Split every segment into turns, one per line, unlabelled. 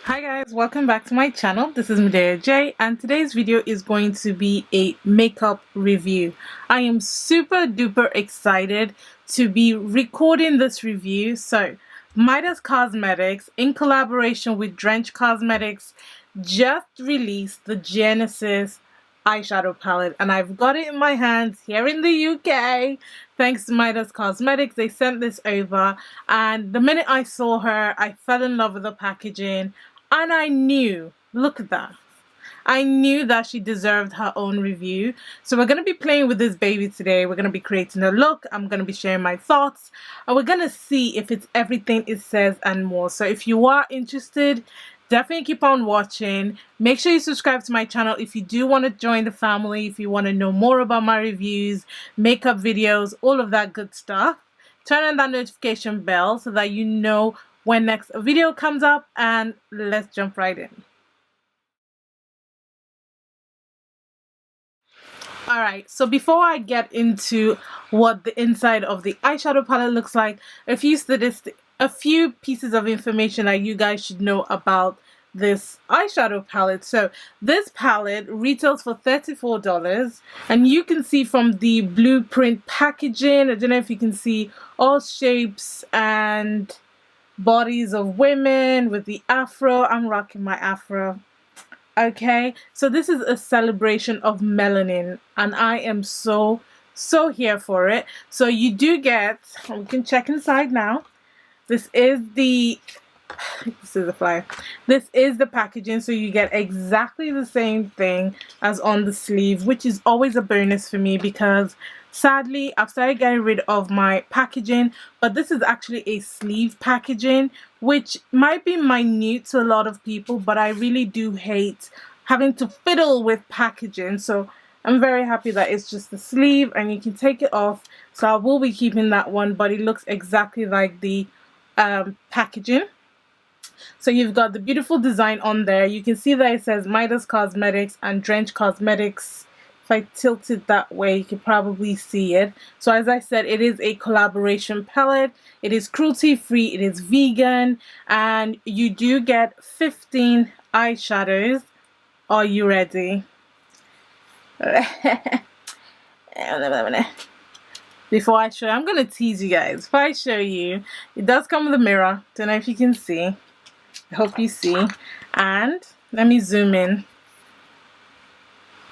Hi guys, welcome back to my channel. This is Medea J, and today's video is going to be a makeup review. I am super duper excited to be recording this review. So Midas Cosmetics, in collaboration with Drench Cosmetics, just released the Genesis eyeshadow palette, and I've got it in my hands here in the UK thanks to Midas Cosmetics. They sent this over, and the minute I saw her, I fell in love with the packaging. And I knew, look at that, I knew that she deserved her own review. So we're going to be playing with this baby today. We're going to be creating a look. I'm going to be sharing my thoughts. And we're going to see if it's everything it says and more. So if you are interested, definitely keep on watching. Make sure you subscribe to my channel if you do want to join the family, if you want to know more about my reviews, makeup videos, all of that good stuff. Turn on that notification bell so that you know when next a video comes up, and let's jump right in. Alright, so before I get into what the inside of the eyeshadow palette looks like, a few pieces of information that you guys should know about this eyeshadow palette. So this palette retails for $34, and you can see from the blueprint packaging, I don't know if you can see all shapes and bodies of women with the afro. I'm rocking my afro. Okay, so this is a celebration of melanin, and I am so here for it. So you do get, we can check inside now. This is the flyer. This is the packaging, so you get exactly the same thing as on the sleeve, which is always a bonus for me because sadly I've started getting rid of my packaging, but this is actually a sleeve packaging, which might be minute to a lot of people, but I really do hate having to fiddle with packaging. So I'm very happy that it's just the sleeve and you can take it off. So I will be keeping that one, but it looks exactly like the packaging. So you've got the beautiful design on there. You can see that it says Midas Cosmetics and Drench Cosmetics. If I tilt it that way, you can probably see it. So as I said, it is a collaboration palette. It is cruelty-free, it is vegan, and you do get 15 eyeshadows. Are you ready? Before I show you, I'm going to tease you guys. If I show you, it does come with a mirror. Don't know if you can see. I hope you see. And let me zoom in.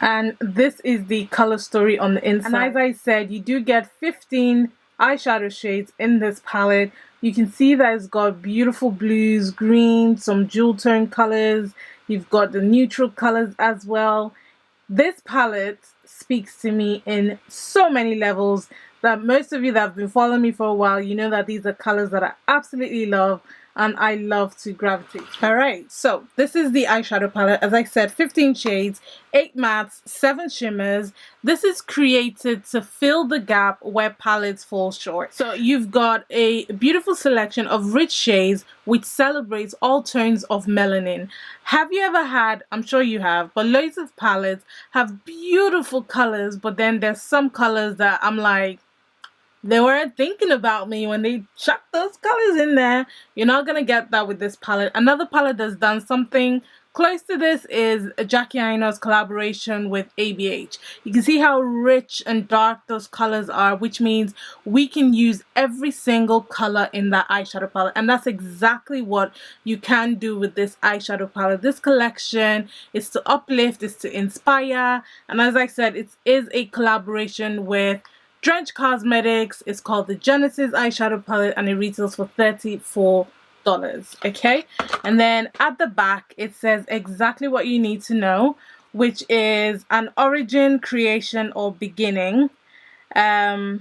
And this is the color story on the inside. And as I said, you do get 15 eyeshadow shades in this palette. You can see that it's got beautiful blues, greens, some jewel tone colors. You've got the neutral colors as well. This palette speaks to me in so many levels that most of you that have been following me for a while, you know that these are colors that I absolutely love and I love to gravitate. Alright, so this is the eyeshadow palette. As I said, 15 shades, 8 mattes, 7 shimmers. This is created to fill the gap where palettes fall short. So you've got a beautiful selection of rich shades which celebrates all tones of melanin. Have you ever had, I'm sure you have, but loads of palettes have beautiful colors, but then there's some colors that I'm like, they weren't thinking about me when they chucked those colors in there. You're not going to get that with this palette. Another palette that's done something close to this is Jackie Aina's collaboration with ABH. You can see how rich and dark those colors are, which means we can use every single color in that eyeshadow palette. And that's exactly what you can do with this eyeshadow palette. This collection is to uplift, is to inspire. And as I said, it is a collaboration with Drench Cosmetics. Is called the Genesis eyeshadow palette, and it retails for $34. Okay, and then at the back it says exactly what you need to know, which is an origin, creation, or beginning. Midas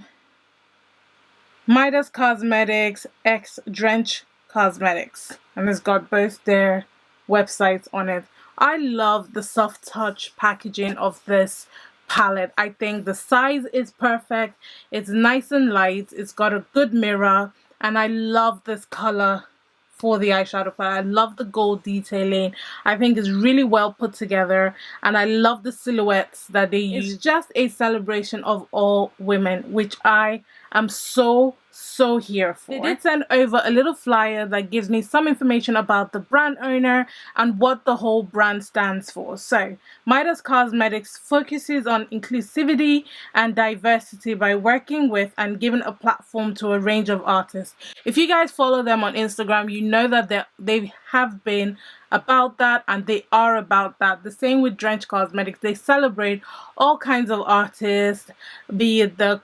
Cosmetics x Drench Cosmetics, and it's got both their websites on it. I love the soft touch packaging of this palette. I think the size is perfect. It's nice and light. It's got a good mirror, and I love this color for the eyeshadow palette. I love the gold detailing. I think it's really well put together, and I love the silhouettes that they use. It's just a celebration of all women, which I am so so here for. They did send over a little flyer that gives me some information about the brand owner and what the whole brand stands for. So Midas Cosmetics focuses on inclusivity and diversity by working with and giving a platform to a range of artists. If you guys follow them on Instagram, you know that they have been about that, and they are about that. The same with Drench Cosmetics. They celebrate all kinds of artists, be it the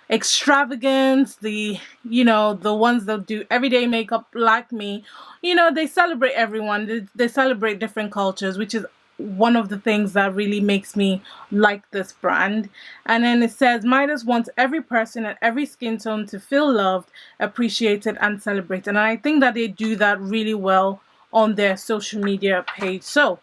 extravagance, the ones that do everyday makeup like me. They celebrate everyone. They celebrate different cultures, which is one of the things that really makes me like this brand. And then it says Midas wants every person and every skin tone to feel loved, appreciated, and celebrated. And I think that they do that really well on their social media page. So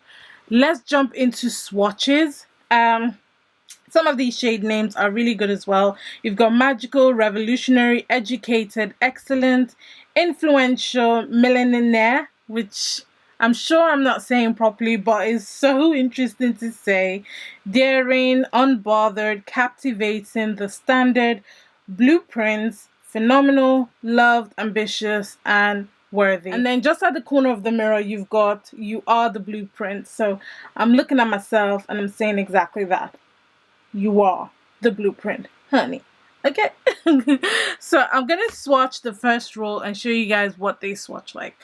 let's jump into swatches. Some of these shade names are really good as well. You've got magical, revolutionary, educated, excellent, influential, millionaire, which I'm sure I'm not saying properly, but it's so interesting to say. Daring, unbothered, captivating, the standard, blueprints, phenomenal, loved, ambitious, and worthy. And then just at the corner of the mirror, you've got you are the blueprint. So I'm looking at myself and I'm saying exactly that. You are the blueprint, honey. Okay. So I'm gonna swatch the first roll and show you guys what they swatch like.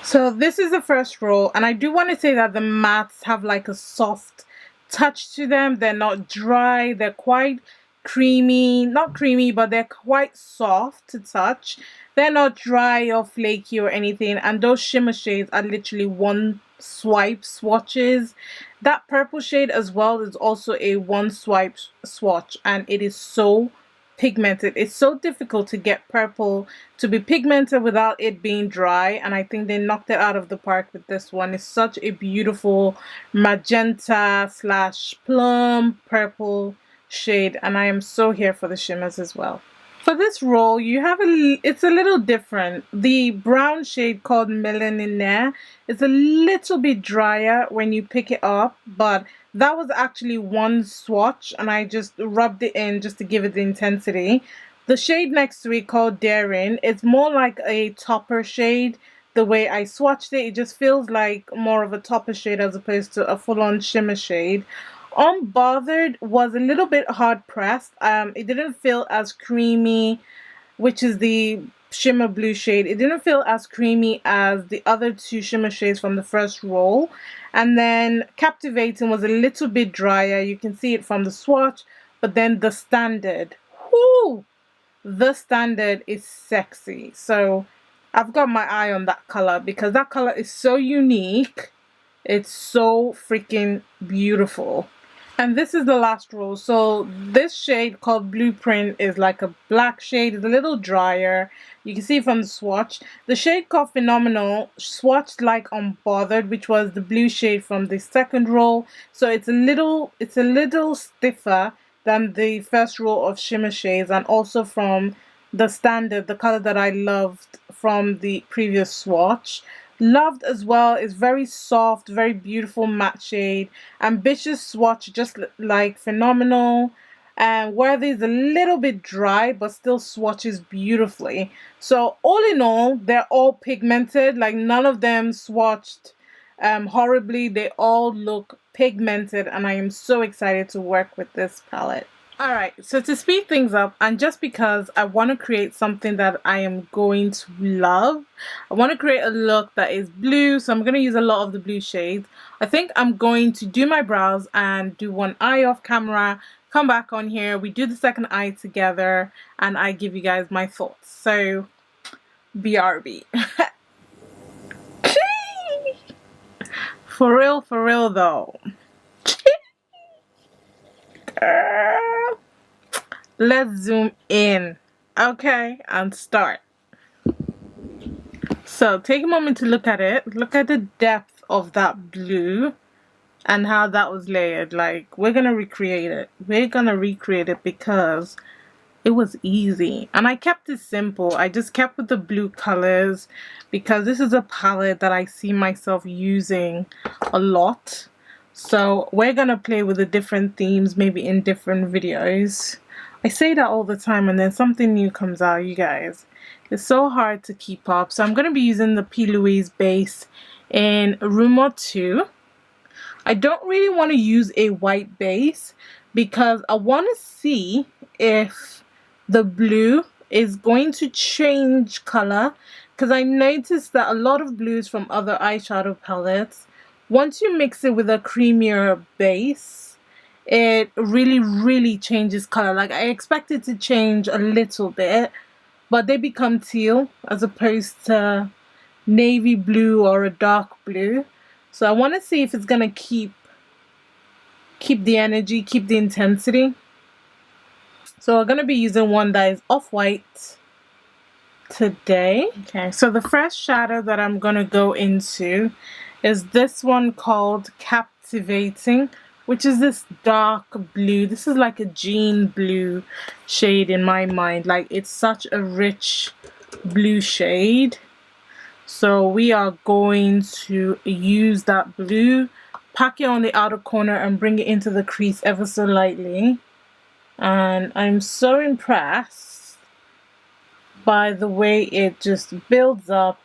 So this is the first roll, and I do want to say that the mattes have like a soft touch to them. They're not dry. They're quite creamy, not creamy, but they're quite soft to touch. They're not dry or flaky or anything, and those shimmer shades are literally one swipe swatches. That purple shade as well is also a one swipe swatch, and it is so pigmented. It's so difficult to get purple to be pigmented without it being dry, and I think they knocked it out of the park with this one. It's such a beautiful magenta slash plum purple shade, and I am so here for the shimmers as well. For this roll, you have it's a little different. The brown shade called Millionaire is a little bit drier when you pick it up, but that was actually one swatch, and I just rubbed it in just to give it the intensity. The shade next to it called Daring, it's more like a topper shade. The way I swatched it, it just feels like more of a topper shade as opposed to a full-on shimmer shade. Unbothered was a little bit hard pressed. It didn't feel as creamy, which is the shimmer blue shade. It didn't feel as creamy as the other two shimmer shades from the first roll. And then Captivating was a little bit drier. You can see it from the swatch. But then the Standard, whoo, the Standard is sexy. So I've got my eye on that color because that color is so unique. It's so freaking beautiful. And this is the last roll. So this shade called Blueprint is like a black shade. It's a little drier. You can see from the swatch. The shade called Phenomenal swatched like Unbothered, which was the blue shade from the second roll. So it's a little stiffer than the first roll of shimmer shades, and also from the Standard, the color that I loved from the previous swatch. Loved as well is very soft, very beautiful matte shade. Ambitious swatch, just like Phenomenal. And Worthy is a little bit dry, but still swatches beautifully. So all in all, they're all pigmented. Like none of them swatched horribly. They all look pigmented, and I am so excited to work with this palette. Alright, so to speed things up, and just because I want to create something that I am going to love, I want to create a look that is blue, so I'm going to use a lot of the blue shades. I think I'm going to do my brows and do one eye off camera, come back on here, we do the second eye together, and I give you guys my thoughts. So, BRB. For real though. Let's zoom in, okay, and start. So take a moment to look at it. Look at the depth of that blue and how that was layered. Like, we're gonna recreate it. We're gonna recreate it because it was easy, and I kept it simple. I just kept with the blue colors because this is a palette that I see myself using a lot. So we're gonna play with the different themes, maybe in different videos. I say that all the time and then something new comes out, you guys. It's so hard to keep up. So I'm gonna be using the P. Louise base in Rumor 2. I don't really want to use a white base because I want to see if the blue is going to change color, because I noticed that a lot of blues from other eyeshadow palettes, once you mix it with a creamier base, it really changes color. Like, I expect it to change a little bit, but they become teal as opposed to navy blue or a dark blue. So I want to see if it's gonna keep the energy, keep the intensity. So we're gonna be using one that is off-white today. Okay, so the first shadow that I'm gonna go into is this one called Captivating, which is this dark blue. This is like a jean blue shade in my mind. Like, it's such a rich blue shade. So we are going to use that blue, pack it on the outer corner and bring it into the crease ever so lightly. And I'm so impressed by the way it just builds up.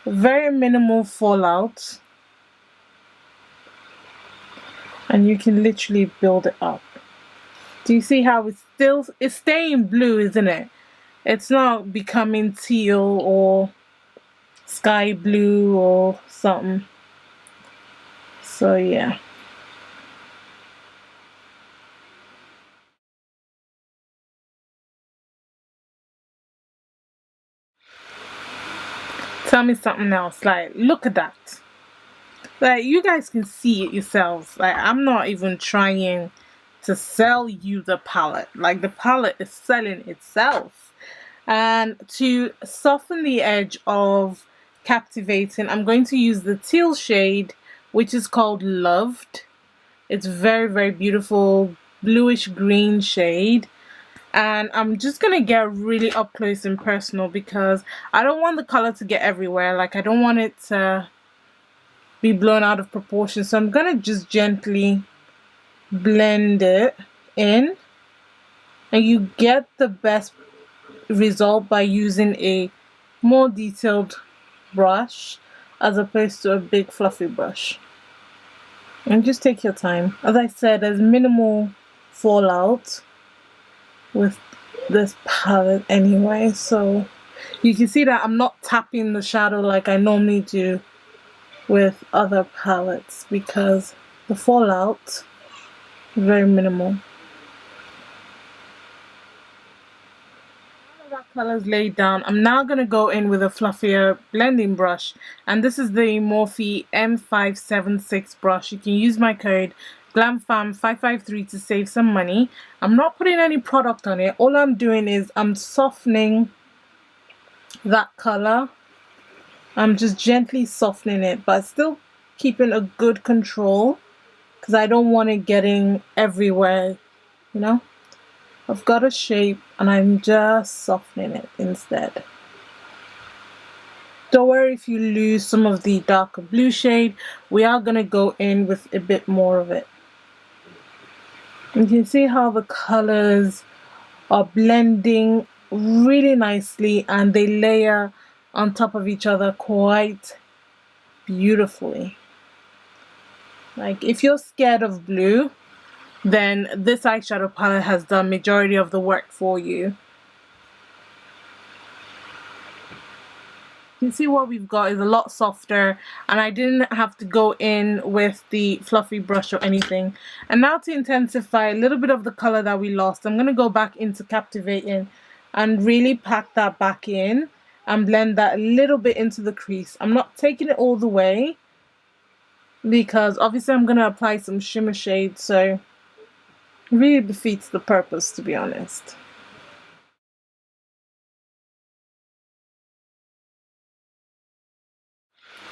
Very minimal fallout. And you can literally build it up. Do you see how it's staying blue, isn't it? It's not becoming teal or sky blue or something. So yeah. Tell me something else. Like, look at that. Like, you guys can see it yourselves. Like, I'm not even trying to sell you the palette. Like, the palette is selling itself. And to soften the edge of Captivating, I'm going to use the teal shade, which is called Loved. It's very beautiful bluish green shade. And I'm just gonna get really up close and personal because I don't want the color to get everywhere. Like, I don't want it to be blown out of proportion. So I'm gonna just gently blend it in, and you get the best result by using a more detailed brush as opposed to a big fluffy brush. And just take your time. As I said, there's minimal fallout with this palette anyway, so you can see that I'm not tapping the shadow like I normally do with other palettes because the fallout is very minimal. Now that color is laid down, I'm now going to go in with a fluffier blending brush, and this is the Morphe M576 brush. You can use my code GLAMFAM553 to save some money. I'm not putting any product on it. All I'm doing is I'm softening that color. I'm just gently softening it, but still keeping a good control because I don't want it getting everywhere, you know. I've got a shape and I'm just softening it instead. Don't worry if you lose some of the darker blue shade. We are going to go in with a bit more of it. You can see how the colors are blending really nicely and they layer on top of each other quite beautifully. Like, if you're scared of blue, then this eyeshadow palette has done majority of the work for you. You can see what we've got is a lot softer, and I didn't have to go in with the fluffy brush or anything. And now to intensify a little bit of the color that we lost, I'm going to go back into Captivating and really pack that back in and blend that a little bit into the crease. I'm not taking it all the way because obviously I'm going to apply some shimmer shade, so it really defeats the purpose, to be honest.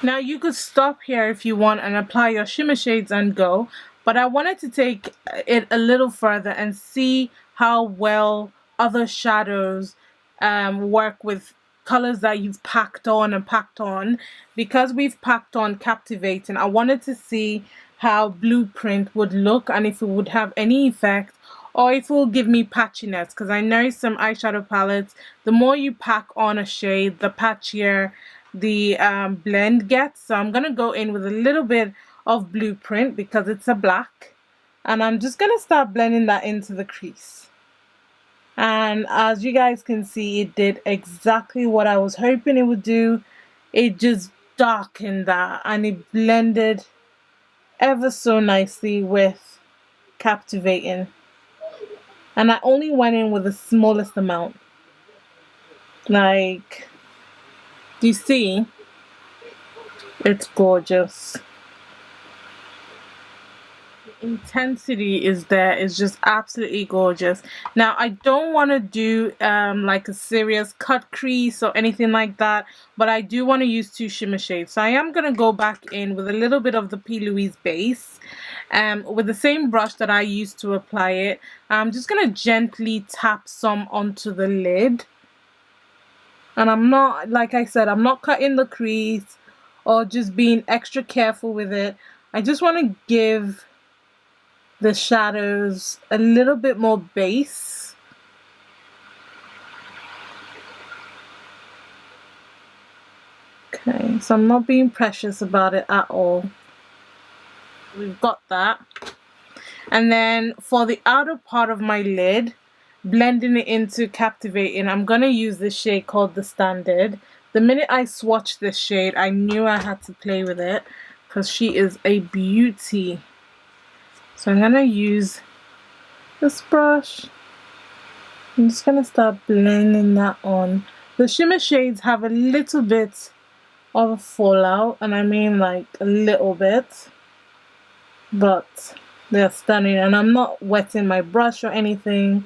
Now you could stop here if you want and apply your shimmer shades and go, but I wanted to take it a little further and see how well other shadows work with colors that you've packed on and packed on. Because we've packed on Captivating, I wanted to see how Blueprint would look and if it would have any effect or if it will give me patchiness, because I know some eyeshadow palettes, the more you pack on a shade, the patchier the blend gets. So I'm going to go in with a little bit of Blueprint because it's a black, and I'm just going to start blending that into the crease. And as you guys can see, it did exactly what I was hoping it would do. It just darkened that and it blended ever so nicely with Captivating. And I only went in with the smallest amount. Like, do you see? It's gorgeous. Intensity is there. It's just absolutely gorgeous. Now I don't want to do like a serious cut crease or anything like that, but I do want to use 2 shimmer shades. So I am going to go back in with a little bit of the P. Louise base with the same brush that I used to apply it. I'm just going to gently tap some onto the lid, and I'm not, like I said, I'm not cutting the crease or just being extra careful with it. I just want to give the shadows a little bit more base. Okay, so I'm not being precious about it at all. We've got that. And then for the outer part of my lid, blending it into Captivating, I'm going to use this shade called the Standard. The minute I swatched this shade, I knew I had to play with it because she is a beauty. So I'm going to use this brush. I'm just going to start blending that on. The shimmer shades have a little bit of a fallout, and I mean like a little bit, but they're stunning. And I'm not wetting my brush or anything.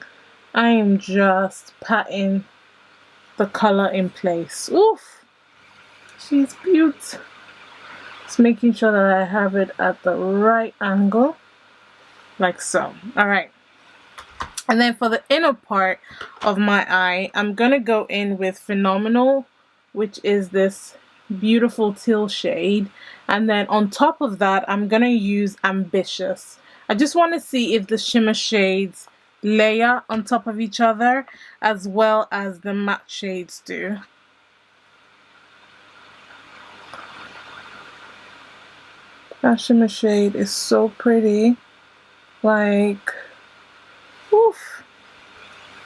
I am just patting the color in place. Oof! She's beautiful. Just making sure that I have it at the right angle. Like so. Alright. And then for the inner part of my eye, I'm going to go in with Phenomenal, which is this beautiful teal shade. And then on top of that, I'm going to use Ambitious. I just want to see if the shimmer shades layer on top of each other as well as the matte shades do. That shimmer shade is so pretty. Like, oof,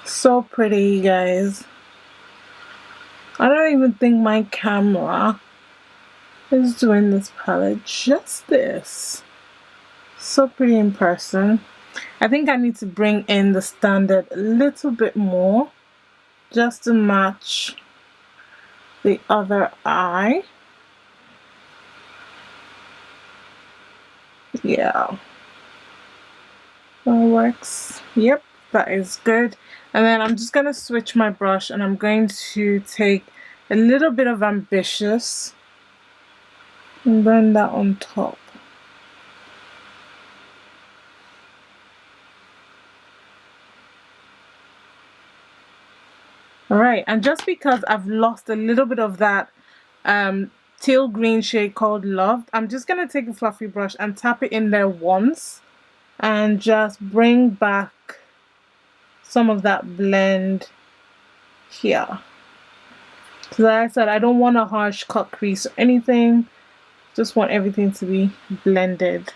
so pretty, you guys. I don't even think my camera is doing this palette justice. So pretty in person. I think I need to bring in the Standard a little bit more just to match the other eye. Yeah. That works. Yep, that is good. And then I'm just going to switch my brush and I'm going to take a little bit of Ambitious and blend that on top. Alright, and just because I've lost a little bit of that teal green shade called Loved, I'm just going to take a fluffy brush and tap it in there once. And just bring back some of that blend here. So like I said, I don't want a harsh cut crease or anything. Just want everything to be blended.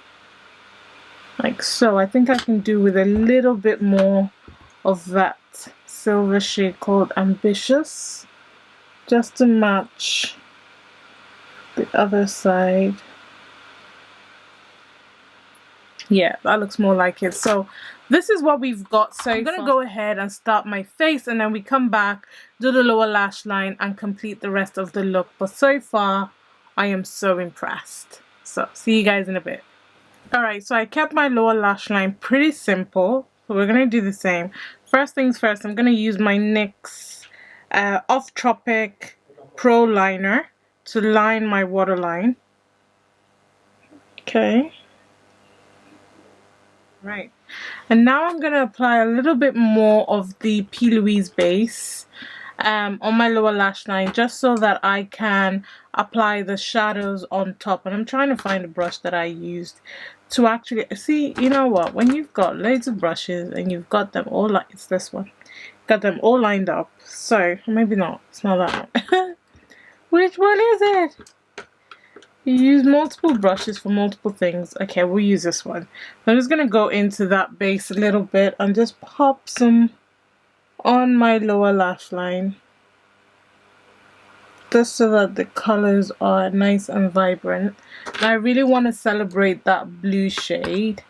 Like so. I think I can do with a little bit more of that silver shade called Ambitious. Just to match the other side. Yeah, that looks more like it. So this is what we've got. So I'm going to go ahead and start my face, and then we come back, do the lower lash line and complete the rest of the look. But so far, I am so impressed. So see you guys in a bit. Alright, so I kept my lower lash line pretty simple. So we're going to do the same. First things first, I'm going to use my NYX Off Tropic Pro Liner to line my waterline. Okay. Right, and now I'm going to apply a little bit more of the P. Louise base on my lower lash line, just so that I can apply the shadows on top. And I'm trying to find a brush that I used to actually see. You know what, when you've got loads of brushes and you've got them all, like it's this one, got them all lined up, so maybe not, it's not that one. Which one is it? You use multiple brushes for multiple things. Okay, we'll use this one. I'm just gonna go into that base a little bit and just pop some on my lower lash line, just so that the colors are nice and vibrant. And I really want to celebrate that blue shade,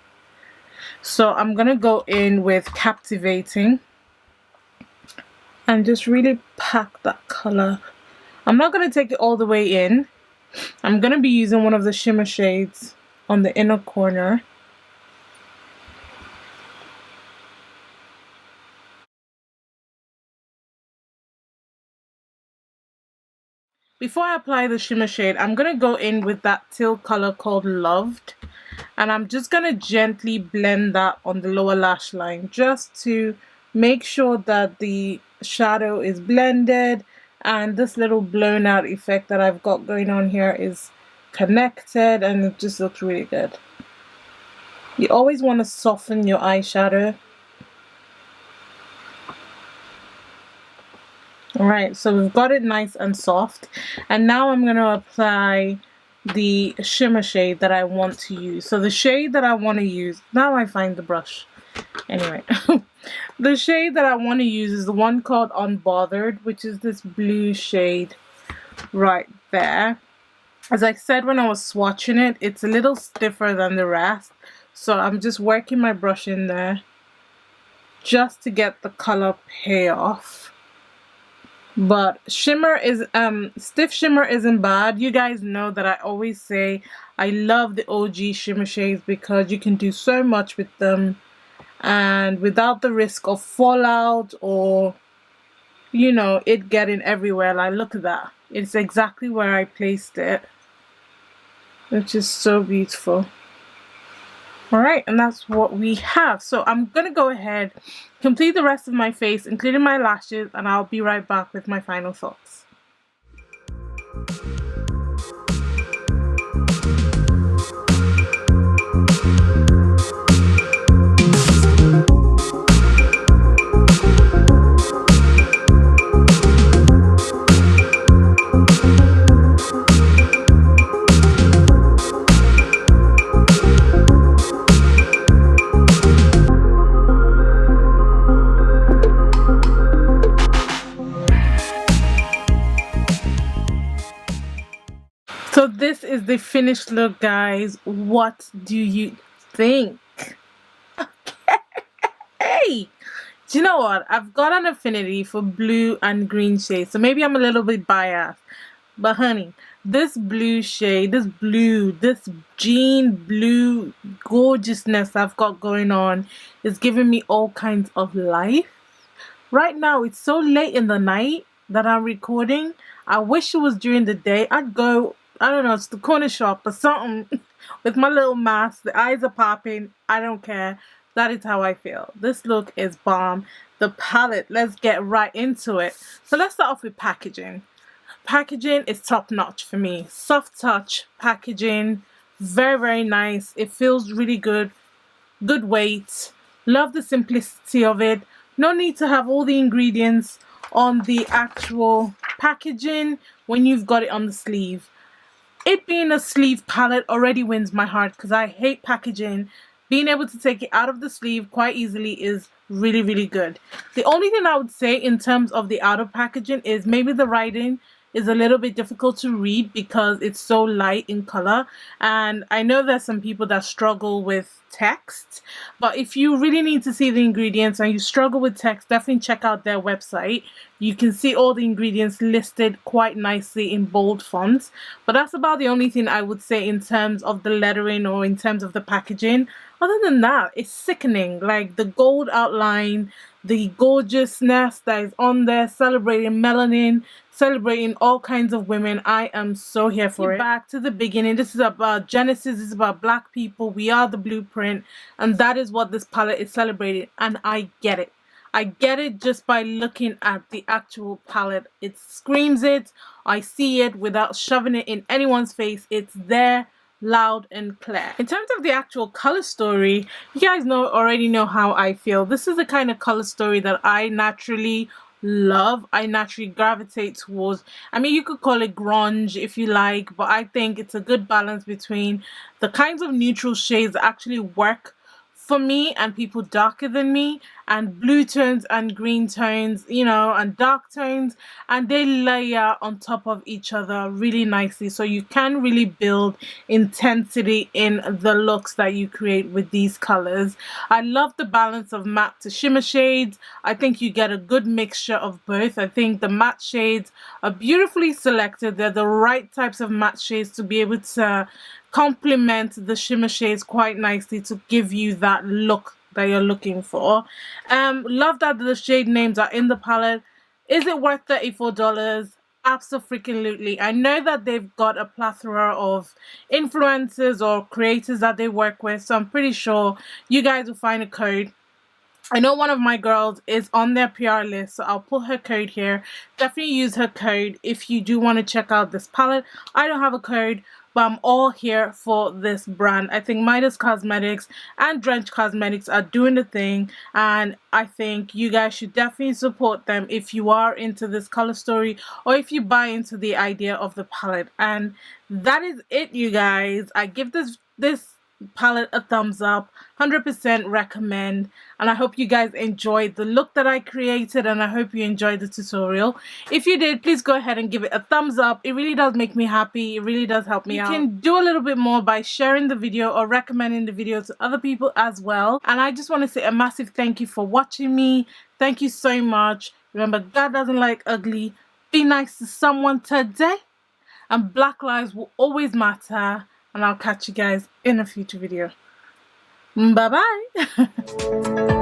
so I'm gonna go in with Captivating and just really pack that color. I'm not gonna take it all the way in. I'm gonna be using one of the shimmer shades on the inner corner. Before I apply the shimmer shade, I'm going to go in with that teal color called Loved. And I'm just going to gently blend that on the lower lash line, just to make sure that the shadow is blended and this little blown out effect that I've got going on here is connected, and it just looks really good. You always want to soften your eyeshadow. Alright, so we've got it nice and soft, and now I'm going to apply the shimmer shade that I want to use. So the shade that I want to use, now I find the brush. Anyway, the shade that I want to use is the one called Unbothered, which is this blue shade right there. As I said when I was swatching it, it's a little stiffer than the rest, so I'm just working my brush in there just to get the color payoff. But shimmer is stiff shimmer isn't bad. You guys know that I always say I love the OG shimmer shades because you can do so much with them and without the risk of fallout or, you know, it getting everywhere. Like, look at that, it's exactly where I placed it, which is so beautiful. Alright, and that's what we have. So I'm gonna go ahead, complete the rest of my face, including my lashes, and I'll be right back with my final thoughts. So this is the finished look, guys. What do you think? Hey, do you know what? I've got an affinity for blue and green shades, so maybe I'm a little bit biased. But honey, this blue shade, this jean blue gorgeousness I've got going on is giving me all kinds of life. Right now, it's so late in the night that I'm recording. I wish it was during the day. I'd go, I don't know, to the corner shop or something with my little mask. The eyes are popping. I don't care. That is how I feel. This look is bomb. The palette, let's get right into it. So let's start off with packaging. Packaging is top notch for me. Soft touch packaging. Very, very nice. It feels really good. Good weight. Love the simplicity of it. No need to have all the ingredients on the actual packaging when you've got it on the sleeve. It being a sleeve palette already wins my heart because I hate packaging. Being able to take it out of the sleeve quite easily is really, really good. The only thing I would say in terms of the outer packaging is maybe the writing is a little bit difficult to read because it's so light in color, and I know there's some people that struggle with text, but if you really need to see the ingredients and you struggle with text, definitely check out their website. You can see all the ingredients listed quite nicely in bold fonts, but that's about the only thing I would say in terms of the lettering or in terms of the packaging. Other than that, it's sickening. Like the gold outline, the gorgeousness that is on there, celebrating melanin, celebrating all kinds of women. I am so here for it. Back to the beginning. This is about Genesis. This is about black people. We are the blueprint, and that is what this palette is celebrating, and I get it. I get it just by looking at the actual palette. It screams it. I see it without shoving it in anyone's face. It's there loud and clear. In terms of the actual color story, you guys already know how I feel. This is the kind of color story that I naturally love. I naturally gravitate towards. I mean, you could call it grunge if you like, but I think it's a good balance between the kinds of neutral shades that actually work for me and people darker than me, and blue tones and green tones, you know, and dark tones, and they layer on top of each other really nicely, so you can really build intensity in the looks that you create with these colors. I love the balance of matte to shimmer shades. I think you get a good mixture of both. I think the matte shades are beautifully selected. They're the right types of matte shades to be able to complement the shimmer shades quite nicely to give you that look that you're looking for. Love that the shade names are in the palette. Is it worth $34? Absolutely. I know that they've got a plethora of influencers or creators that they work with, so I'm pretty sure you guys will find a code. I know one of my girls is on their PR list, so I'll put her code here. Definitely use her code if you do want to check out this palette. I don't have a code, but I'm all here for this brand. I think Midas Cosmetics and Drench Cosmetics are doing the thing, and I think you guys should definitely support them if you are into this color story or if you buy into the idea of the palette. And that is it, you guys. I give this palette a thumbs up, 100% recommend, and I hope you guys enjoyed the look that I created, and I hope you enjoyed the tutorial. If you did, please go ahead and give it a thumbs up. It really does make me happy. It really does help me out. You can do a little bit more by sharing the video or recommending the video to other people as well. And I just want to say a massive thank you for watching me. Thank you so much. Remember, God doesn't like ugly. Be nice to someone today, and Black lives will always matter. And I'll catch you guys in a future video. Bye bye.